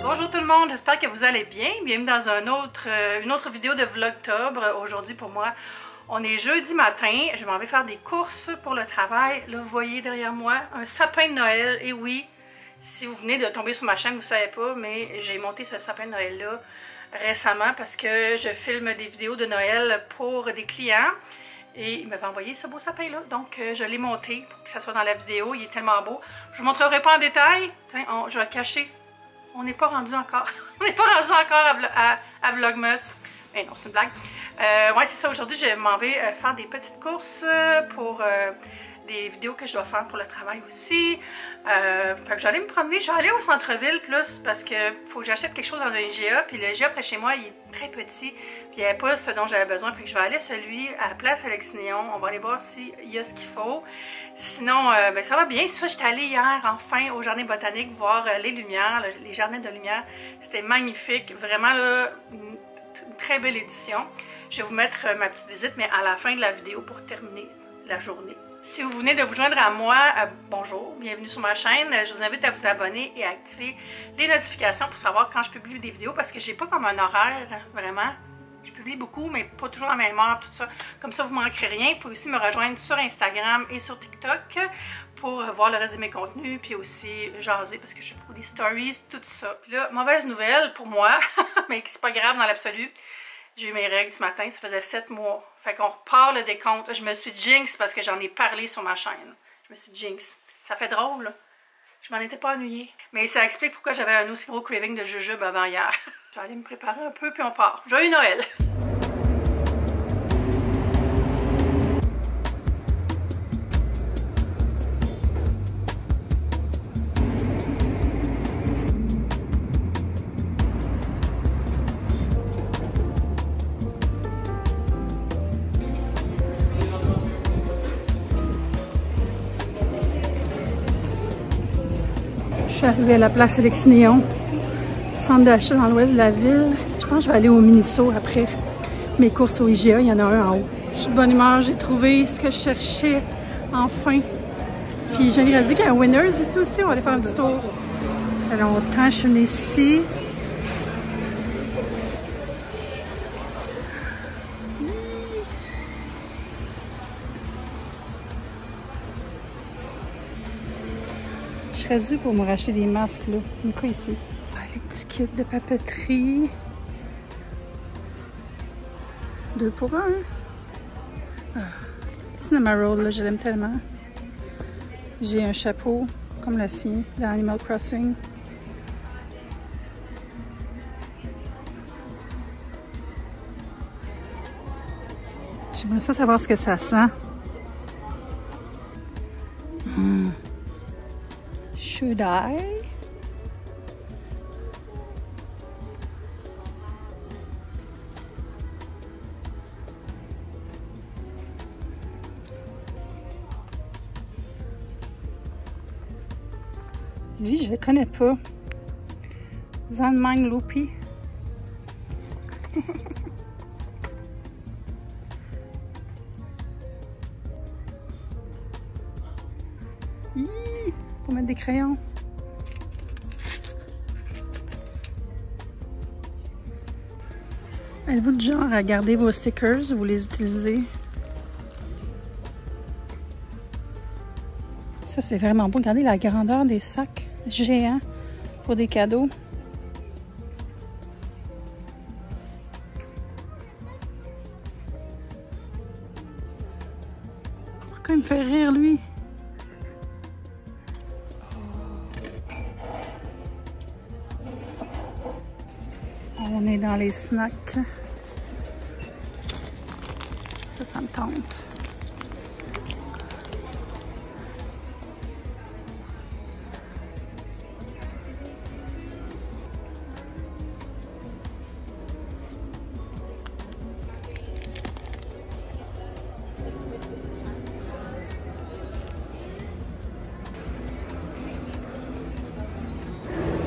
Bonjour tout le monde, j'espère que vous allez bien. Bienvenue dans une autre vidéo de Vlogtober. Aujourd'hui pour moi, on est jeudi matin. Je m'en vais faire des courses pour le travail. Là, vous voyez derrière moi un sapin de Noël. Et oui, si vous venez de tomber sur ma chaîne, vous ne savez pas, mais j'ai monté ce sapin de Noël-là récemment parce que je filme des vidéos de Noël pour des clients. Et il m'avait envoyé ce beau sapin-là. Donc, je l'ai monté pour que ça soit dans la vidéo. Il est tellement beau. Je ne vous montrerai pas en détail. Tiens, je vais le cacher. On n'est pas rendu encore. On n'est pas rendu encore à Vlogmas. Mais non, c'est une blague. Ouais, c'est ça. Aujourd'hui, je m'en vais faire des petites courses pour des vidéos que je dois faire pour le travail aussi. Fait que j'allais me promener. Je vais aller au centre-ville plus parce que faut que j'achète quelque chose dans un IGA. Puis le IGA près de chez moi, il est très petit. Puis il n'y avait pas ce dont j'avais besoin. Fait que je vais aller à celui à la place Alex-Néon. On va aller voir s'il y a ce qu'il faut. Sinon, ben ça va bien. Ça, j'étais allée hier, enfin, au jardin botanique voir les lumières, les jardins de lumière. C'était magnifique. Vraiment, là, une très belle édition. Je vais vous mettre ma petite visite, mais à la fin de la vidéo pour terminer la journée. Si vous venez de vous joindre à moi, bonjour, bienvenue sur ma chaîne. Je vous invite à vous abonner et à activer les notifications pour savoir quand je publie des vidéos parce que j'ai pas comme un horaire, vraiment. Je publie beaucoup, mais pas toujours à la même heure, tout ça. Comme ça, vous ne manquerez rien. Vous pouvez aussi me rejoindre sur Instagram et sur TikTok pour voir le reste de mes contenus, puis aussi jaser parce que je fais beaucoup des stories, tout ça. Puis là, mauvaise nouvelle pour moi, mais c'est pas grave dans l'absolu. J'ai eu mes règles ce matin, ça faisait 7 mois. Fait qu'on repart le décompte. Je me suis jinx parce que j'en ai parlé sur ma chaîne. Je me suis jinx. Ça fait drôle, là. Je m'en étais pas ennuyée. Mais ça explique pourquoi j'avais un aussi gros craving de jujube avant hier. Je vais aller me préparer un peu, puis on part. Joyeux Noël! Je suis arrivée à la place Alex-Néon, centre d'achat dans l'ouest de la ville. Je pense que je vais aller au Miniso après mes courses au IGA. Il y en a un en haut. Je suis de bonne humeur, j'ai trouvé ce que je cherchais enfin. Puis j'ai réalisé qu'il y a un Winners ici aussi. On va aller faire un petit tour. Ça fait longtemps que je suis venue ici. Je serais due pour me racheter des masques, là. Mais pas ici. Ah, les petits kits de papeterie. 2 pour 1. Ah. Cinema Roll, là, je l'aime tellement. J'ai un chapeau, comme le sien, dans Animal Crossing. J'aimerais ça savoir ce que ça sent. Should I? Lui, je le connais pas. Zanmang Loopy. Pour mettre des crayons. Êtes-vous du genre à garder vos stickers, vous les utilisez? Ça, c'est vraiment beau. Regardez la grandeur des sacs géants pour des cadeaux. Pourquoi il me fait rire, lui? On est dans les snacks. Ça me tente.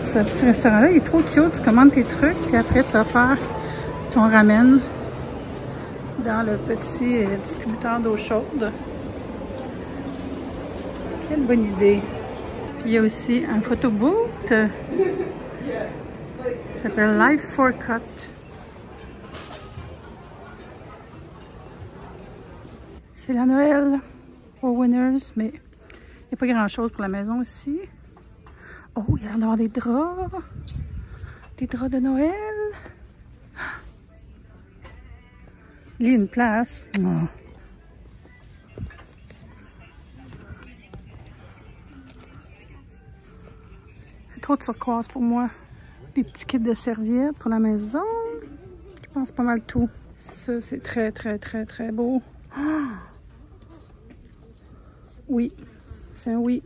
Ce petit restaurant-là, il est trop cute. Tu commandes tes trucs, puis après, tu vas faire ton ramen dans le petit distributeur d'eau chaude. Quelle bonne idée. Puis il y a aussi un photo booth. Ça s'appelle Life for Cut. C'est la Noël pour Winners, mais il n'y a pas grand-chose pour la maison ici. Oh, il y a d'avoir des draps. Des draps de Noël. Il y a une place. Oh. C'est trop de turquoise pour moi. Des petits kits de serviettes pour la maison. Je pense pas mal tout. Ça, c'est très, très, très, très beau. Oh! Oui, c'est un oui.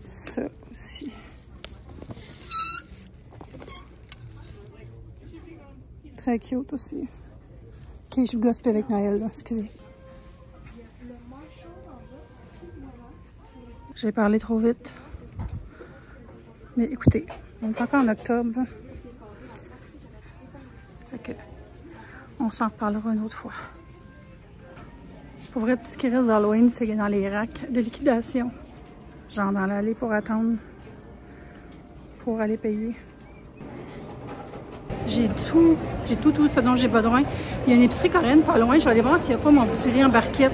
Ça aussi. Très cute aussi. Ok, je gossip avec Noël, là. Excusez. J'ai parlé trop vite. Mais écoutez, on est encore en octobre. Fait que on s'en reparlera une autre fois. Pour vrai, tout ce qui reste d'Halloween, c'est dans les racks de liquidation. Genre dans l'allée pour attendre. Pour aller payer. J'ai tout ce dont j'ai besoin. Il y a une épicerie coréenne pas loin. Je vais aller voir s'il n'y a pas mon petit riz en barquette.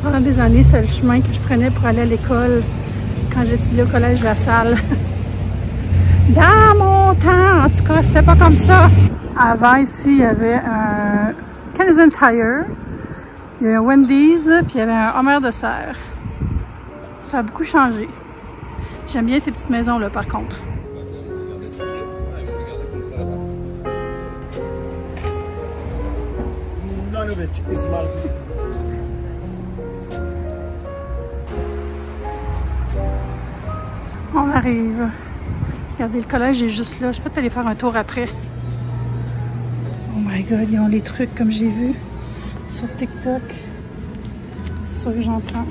Pendant des années, c'est le chemin que je prenais pour aller à l'école quand j'étudiais au collège La Salle. Dans mon temps, en tout cas, c'était pas comme ça. Avant, ici, il y avait un Canadian Tire, il y a un Wendy's, puis il y avait un Homer de serre. Ça a beaucoup changé. J'aime bien ces petites maisons-là, par contre. On arrive. Regardez, le collège est juste là. Je peux peut-être aller faire un tour après. Oh my god, ils ont les trucs comme j'ai vu sur TikTok. C'est sûr que j'en prends.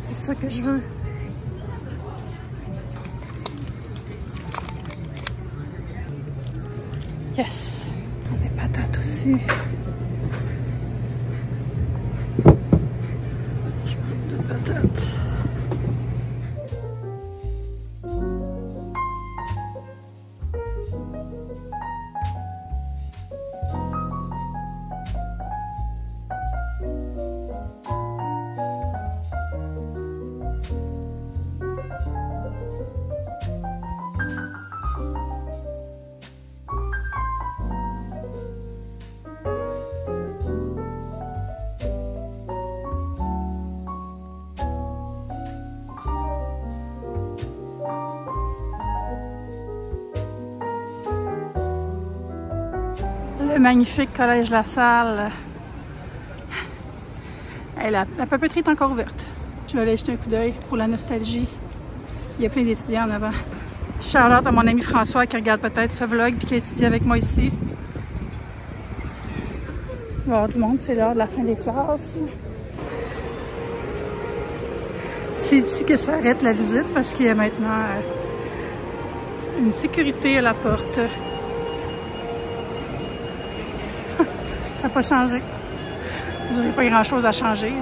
C'est ça que je veux. Yes! Des patates aussi. Je prends deux patates. Le magnifique collège La Salle. Hey, la papeterie est encore ouverte. Je vais aller jeter un coup d'œil pour la nostalgie. Il y a plein d'étudiants en avant. Shout-out à mon ami François qui regarde peut-être ce vlog et qui étudie avec moi ici. Il va y avoir du monde, c'est l'heure de la fin des classes. C'est ici que s'arrête la visite parce qu'il y a maintenant une sécurité à la porte. Ça n'a pas changé. Il n'y a pas grand-chose à changer.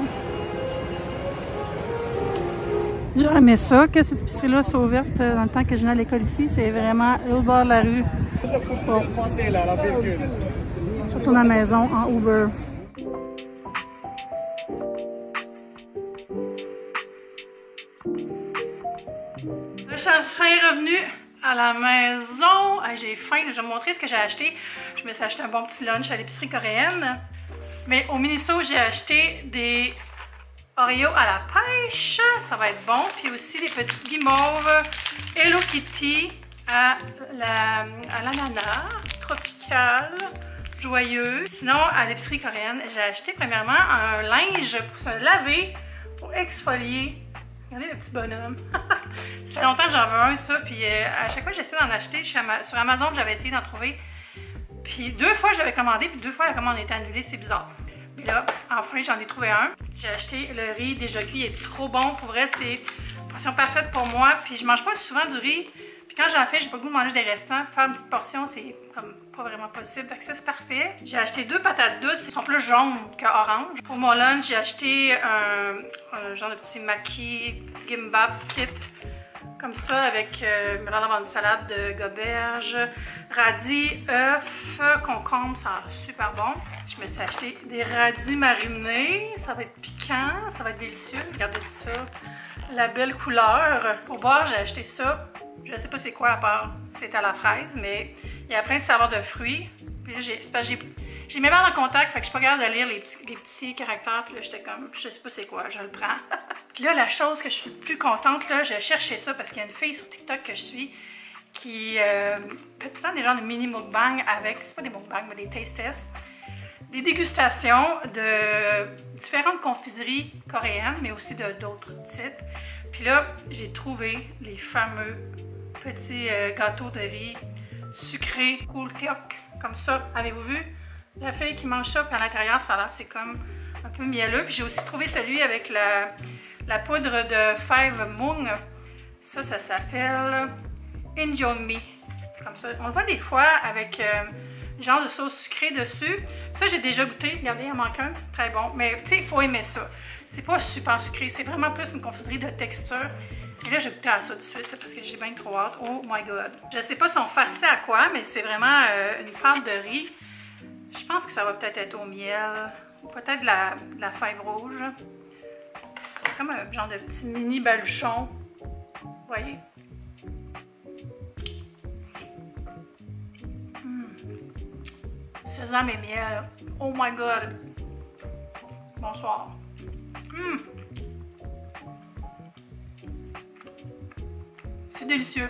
J'aurais aimé ça, que cette épicerie-là soit ouverte dans le temps que je venais à l'école ici. C'est vraiment l'autre bord de la rue. Bon. Je retourne à la maison en Uber. Je suis enfin revenue à la maison. J'ai faim. Je vais vous montrer ce que j'ai acheté. Je me suis acheté un bon petit lunch à l'épicerie coréenne. Mais au Miniso, j'ai acheté des Oreos à la pêche. Ça va être bon. Puis aussi des petites guimauves Hello Kitty à l'ananas tropical, joyeux. Sinon, à l'épicerie coréenne, j'ai acheté premièrement un linge pour se laver, pour exfolier. Regardez le petit bonhomme. Ça fait longtemps que j'en veux un, ça. Puis à chaque fois que j'essaie d'en acheter, sur Amazon, j'avais essayé d'en trouver. Puis 2 fois, je l'avais commandé, puis 2 fois, la commande a été annulée. C'est bizarre. Mais là, enfin, j'en ai trouvé un. J'ai acheté le riz déjà cuit. Il est trop bon. Pour vrai, c'est portion parfaite pour moi. Puis je mange pas souvent du riz. Puis quand j'en fais, j'ai pas le goût de manger des restants. Faire une petite portion, c'est comme pas vraiment possible. Fait que ça, c'est parfait. J'ai acheté 2 patates douces. Elles sont plus jaunes qu'oranges. Pour mon lunch, j'ai acheté un genre de petit maki gimbap kit. Comme ça, avec une salade de goberge, radis, œufs, concombre, ça a l'air super bon. Je me suis acheté des radis marinés, ça va être piquant, ça va être délicieux. Regardez ça, la belle couleur. Pour boire, j'ai acheté ça. Je ne sais pas c'est quoi à part, c'est à la fraise, mais il y a plein de saveurs de fruits. Puis là, j'ai mes mains en contact, fait que je suis pas capable de lire les petits caractères. Puis là, j'étais comme, je sais pas c'est quoi, je le prends. Puis là, la chose que je suis le plus contente, là, je cherchais ça parce qu'il y a une fille sur TikTok que je suis qui fait tout le temps des genres de mini mukbang avec, c'est pas des mukbangs, mais des taste tests, des dégustations de différentes confiseries coréennes, mais aussi d'autres types. Puis là, j'ai trouvé les fameux petits gâteaux de riz sucrés cool clock, comme ça. Avez-vous vu? La fille qui mange ça, puis à l'intérieur, ça a l'air, c'est comme un peu mielleux. Puis j'ai aussi trouvé celui avec la poudre de fèves Mung. Ça s'appelle Injeonmi. Comme ça. On le voit des fois avec genre de sauce sucrée dessus. Ça, j'ai déjà goûté. Regardez, il en manque un. Très bon. Mais tu sais, il faut aimer ça. C'est pas super sucré. C'est vraiment plus une confiserie de texture. Et là, j'ai goûté à ça tout de suite là, parce que j'ai bien trop hâte. Oh my god. Je sais pas si on farcit à quoi, mais c'est vraiment une pâte de riz. Je pense que ça va peut-être être au miel. Ou peut-être de la fève rouge. C'est comme un genre de petit mini baluchon. Vous voyez? Sésame et miel. Oh my god. Bonsoir. C'est délicieux.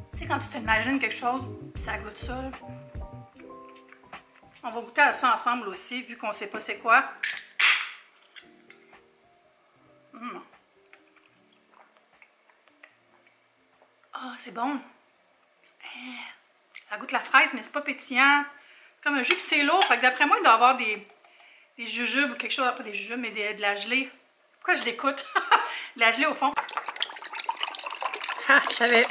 C'est quand tu t'imagines quelque chose, puis ça goûte ça. On va goûter à ça ensemble aussi, vu qu'on ne sait pas c'est quoi. Ah, c'est bon. Ça goûte la fraise, mais c'est pas pétillant. Comme un jus, puis c'est lourd. Fait que d'après moi, il doit y avoir des jujubes ou quelque chose, pas des jujubes, mais de la gelée. Pourquoi je l'écoute? De la gelée au fond. Ah, je savais.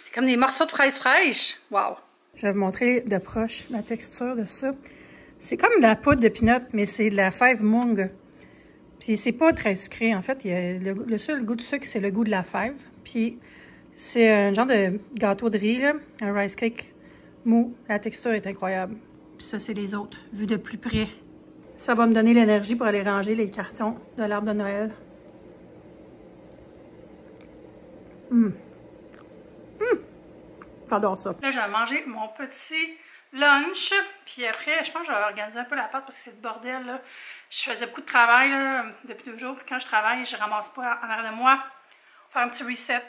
C'est comme des morceaux de fraises fraîches. Wow! Je vais vous montrer de proche la texture de ça. C'est comme de la poudre de peanut, mais c'est de la fève Mung. Puis c'est pas très sucré. En fait, il y a le seul goût de sucre, c'est le goût de la fève. Puis c'est un genre de gâteau de riz, là, un rice cake mou. La texture est incroyable. Puis ça, c'est les autres, vus de plus près. Ça va me donner l'énergie pour aller ranger les cartons de l'arbre de Noël. J'adore ça. Là, je vais manger mon petit lunch. Puis après, je pense que je vais organiser un peu la pâte parce que c'est le bordel, là. Je faisais beaucoup de travail là, depuis 2 jours. Puis quand je travaille, je ramasse pas en arrière de moi. Faire un petit reset.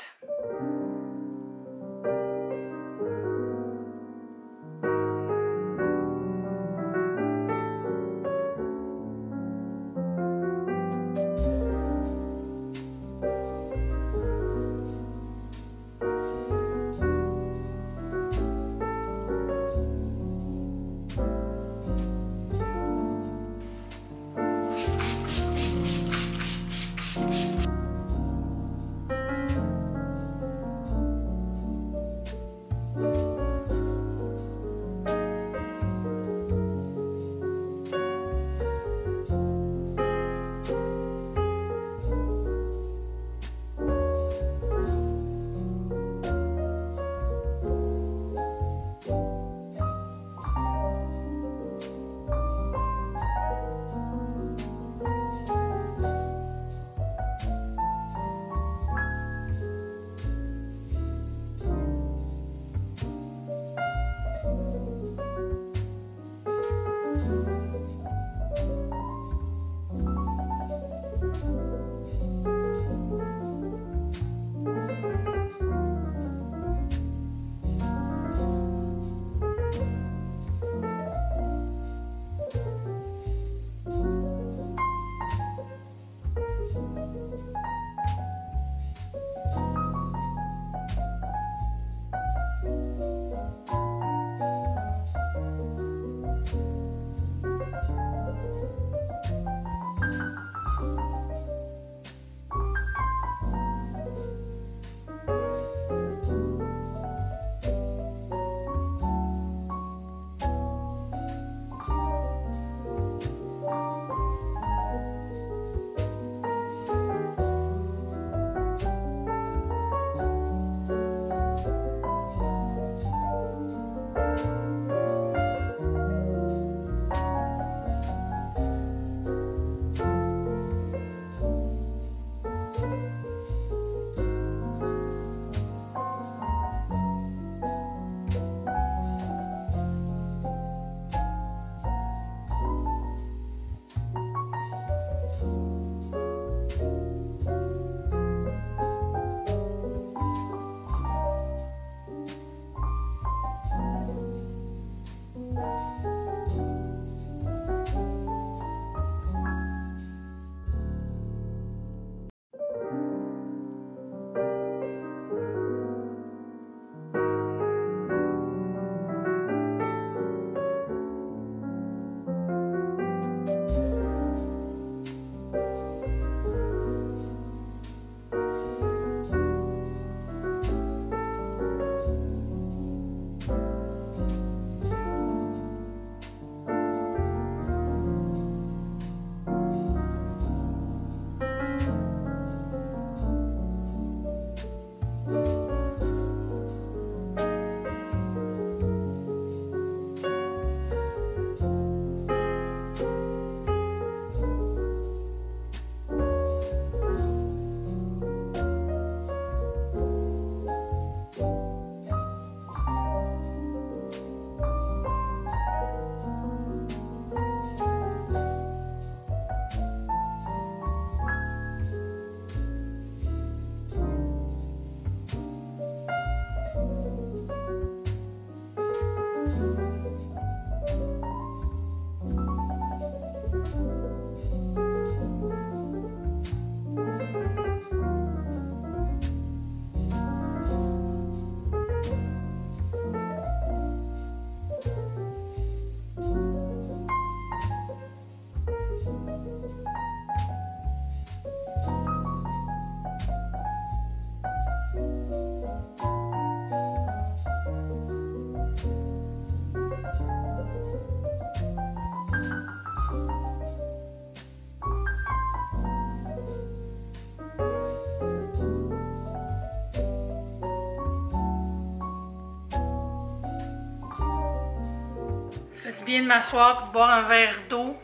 Ça fait du bien de m'asseoir et de boire un verre d'eau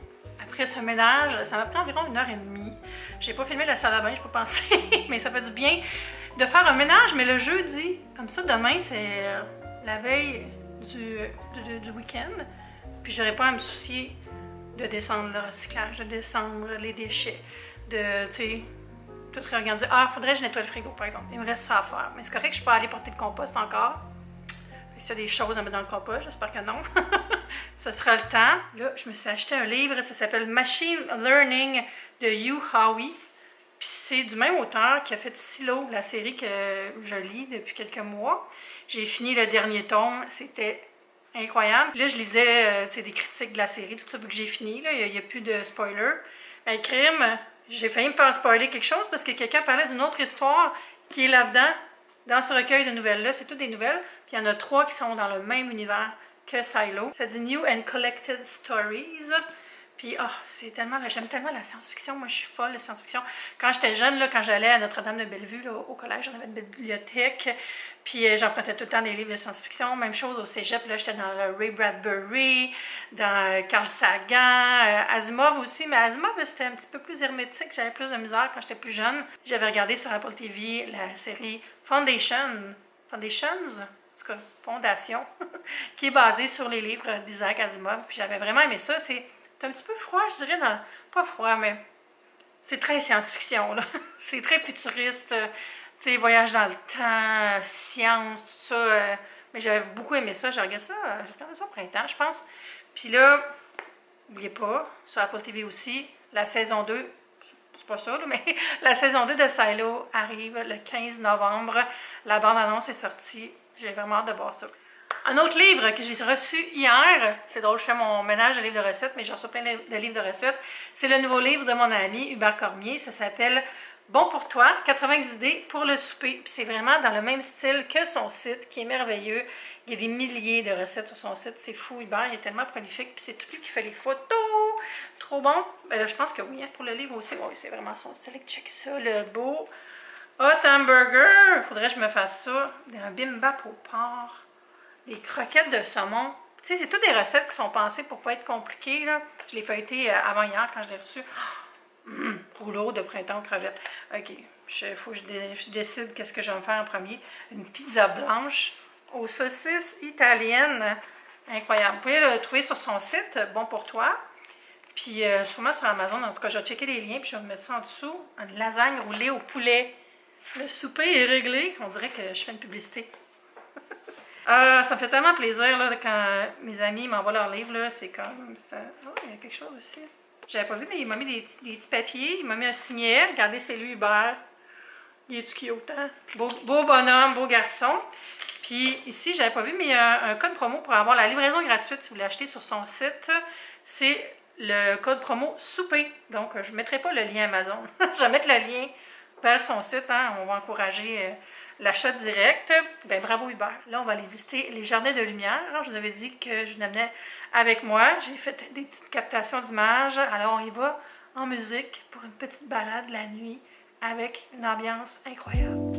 après ce ménage. Ça m'a pris environ 1h30. J'ai pas filmé la salle à bain, je peux penser, mais ça fait du bien de faire un ménage. Mais le jeudi, comme ça, demain, c'est la veille du week-end. Puis j'aurais pas à me soucier de descendre le recyclage, de descendre les déchets, de, tu sais, tout réorganiser. Ah, faudrait que je nettoie le frigo, par exemple. Il me reste ça à faire. Mais c'est correct que je peux aller porter le compost encore. S'il y a des choses à mettre dans le compost, j'espère que non. Ce sera le temps. Là, je me suis acheté un livre, ça s'appelle Machine Learning de Hugh Howey. Puis c'est du même auteur qui a fait Silo, la série que je lis depuis quelques mois. J'ai fini le dernier tome, c'était incroyable. Puis là, je lisais des critiques de la série, tout ça, vu que j'ai fini, là, il n'y a plus de spoilers. Mais crime, j'ai failli me faire spoiler quelque chose parce que quelqu'un parlait d'une autre histoire qui est là-dedans, dans ce recueil de nouvelles-là. C'est toutes des nouvelles. Puis il y en a 3 qui sont dans le même univers que Silo. Ça dit New and Collected Stories. Puis, oh, c'est tellement... J'aime tellement la science-fiction. Moi, je suis folle de science-fiction. Quand j'étais jeune, là, quand j'allais à Notre-Dame-de-Bellevue, là, au collège, j'en avais une bibliothèque. Puis, j'empruntais tout le temps des livres de science-fiction. Même chose au cégep. Là, j'étais dans le Ray Bradbury, dans Carl Sagan, Asimov aussi. Mais Asimov, c'était un petit peu plus hermétique. J'avais plus de misère quand j'étais plus jeune. J'avais regardé sur Apple TV la série Foundations, en tout cas, Fondation, qui est basée sur les livres d'Isaac Asimov. Puis j'avais vraiment aimé ça. C'est un petit peu froid, je dirais, pas froid, mais c'est très science-fiction, là. C'est très futuriste, tu sais, voyage dans le temps, science, tout ça. Mais j'avais beaucoup aimé ça. J'ai regardé ça au printemps, je pense. Puis là, n'oubliez pas, sur Apple TV aussi, la saison 2, c'est pas ça, là, mais la saison 2 de Silo arrive le 15 novembre. La bande-annonce est sortie. J'ai vraiment hâte de voir ça. Un autre livre que j'ai reçu hier, c'est drôle, je fais mon ménage de livres de recettes, mais j'en reçois plein de livres de recettes. C'est le nouveau livre de mon ami Hubert Cormier. Ça s'appelle Bon pour toi, 80 idées pour le souper. C'est vraiment dans le même style que son site, qui est merveilleux. Il y a des milliers de recettes sur son site. C'est fou, Hubert, il est tellement prolifique. Puis c'est tout lui qui fait les photos. Trop bon. Ben là, je pense que oui, hein, pour le livre aussi. Oui, c'est vraiment son style. Check ça, le beau hot hamburger. Faudrait que je me fasse ça. Un bimbap au porc. Des croquettes de saumon. Tu sais, c'est toutes des recettes qui sont pensées pour pas être compliquées, là. Je l'ai feuilleté avant hier quand je l'ai reçu. Rouleau de printemps aux crevettes. OK. Il faut que je décide qu'est-ce que je vais me faire en premier. Une pizza blanche aux saucisses italiennes. Incroyable. Vous pouvez le trouver sur son site, Bon pour toi. Puis sûrement sur Amazon. En tout cas, je vais checker les liens puis je vais mettre ça en dessous. Une lasagne roulée au poulet. Le souper est réglé. On dirait que je fais une publicité. Ça me fait tellement plaisir là, quand mes amis m'envoient leurs livres. C'est comme ça. Oh, il y a quelque chose aussi. J'avais pas vu, mais il m'a mis des petits papiers. Il m'a mis un signet. Regardez, c'est lui, Hubert. Il est-tu cute, hein? Beau bonhomme, beau garçon. Puis ici, j'avais pas vu, mais il y a un code promo pour avoir la livraison gratuite si vous l'achetez sur son site. C'est le code promo souper. Donc, je ne mettrai pas le lien Amazon. Je vais mettre le lien vers son site. Hein? On va encourager l'achat direct. Ben bravo Hubert. Là, on va aller visiter les jardins de lumière. Alors, je vous avais dit que je l'amenais avec moi. J'ai fait des petites captations d'images. Alors, on y va en musique pour une petite balade la nuit avec une ambiance incroyable.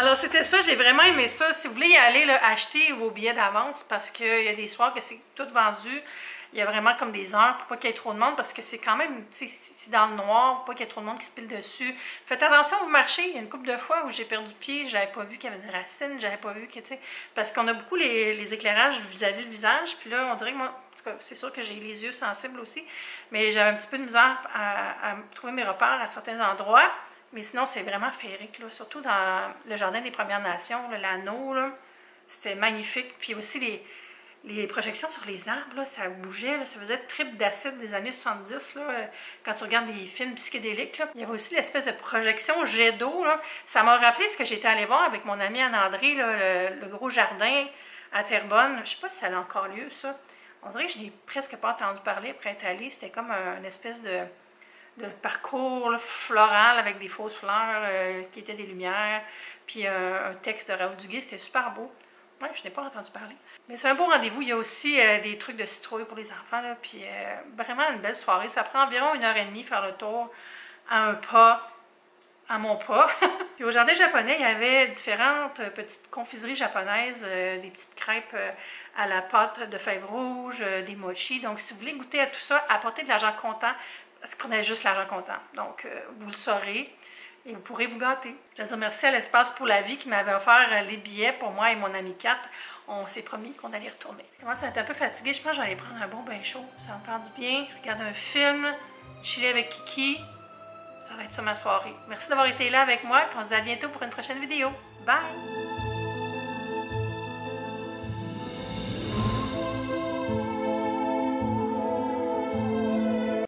Alors c'était ça, j'ai vraiment aimé ça. Si vous voulez y aller, là, achetez vos billets d'avance parce qu'il y a des soirs que c'est tout vendu. Il y a vraiment comme des heures pour pas qu'il y ait trop de monde parce que c'est quand même, c'est dans le noir, pour pas qu'il y ait trop de monde qui se pile dessus. Faites attention, vous marchez. Il y a une couple de fois où j'ai perdu pied, j'avais pas vu qu'il y avait une racine, j'avais pas vu que, tu sais, parce qu'on a beaucoup les éclairages vis-à-vis le visage. Puis là, on dirait que moi, en tout cas, c'est sûr que j'ai les yeux sensibles aussi, mais j'avais un petit peu de misère à trouver mes repères à certains endroits. Mais sinon, c'est vraiment féerique, là. Surtout dans le Jardin des Premières Nations, l'anneau, c'était magnifique. Puis aussi les projections sur les arbres, là, ça bougeait, là, ça faisait trip d'acide des années 70, là, quand tu regardes des films psychédéliques. Là. Il y avait aussi l'espèce de projection jet d'eau. Ça m'a rappelé ce que j'étais allée voir avec mon ami Anne-André, le gros jardin à Terrebonne. Je ne sais pas si ça a encore lieu, ça. On dirait que je n'ai presque pas entendu parler après être allée. C'était comme une espèce de parcours là, floral avec des fausses fleurs qui étaient des lumières, puis un texte de Raoul Duguay, c'était super beau. Ouais, je n'ai pas entendu parler. Mais c'est un beau rendez-vous. Il y a aussi des trucs de citrouille pour les enfants, là, puis vraiment une belle soirée. Ça prend environ 1h30 faire le tour à un pas, à mon pas. Puis au jardin japonais, il y avait différentes petites confiseries japonaises, des petites crêpes à la pâte de fèves rouges, des mochis. Donc si vous voulez goûter à tout ça, apportez de l'argent comptant. Parce qu'ils prenaient juste l'argent comptant. Donc, vous le saurez et vous pourrez vous gâter. Je veux dire merci à l'Espace pour la vie qui m'avait offert les billets pour moi et mon ami Kat. On s'est promis qu'on allait retourner. Moi, ça va être un peu fatiguée. Je pense que j'allais prendre un bon bain chaud. Ça va me faire du bien. Regarder un film, chiller avec Kiki. Ça va être ça ma soirée. Merci d'avoir été là avec moi. Et on se dit à bientôt pour une prochaine vidéo. Bye!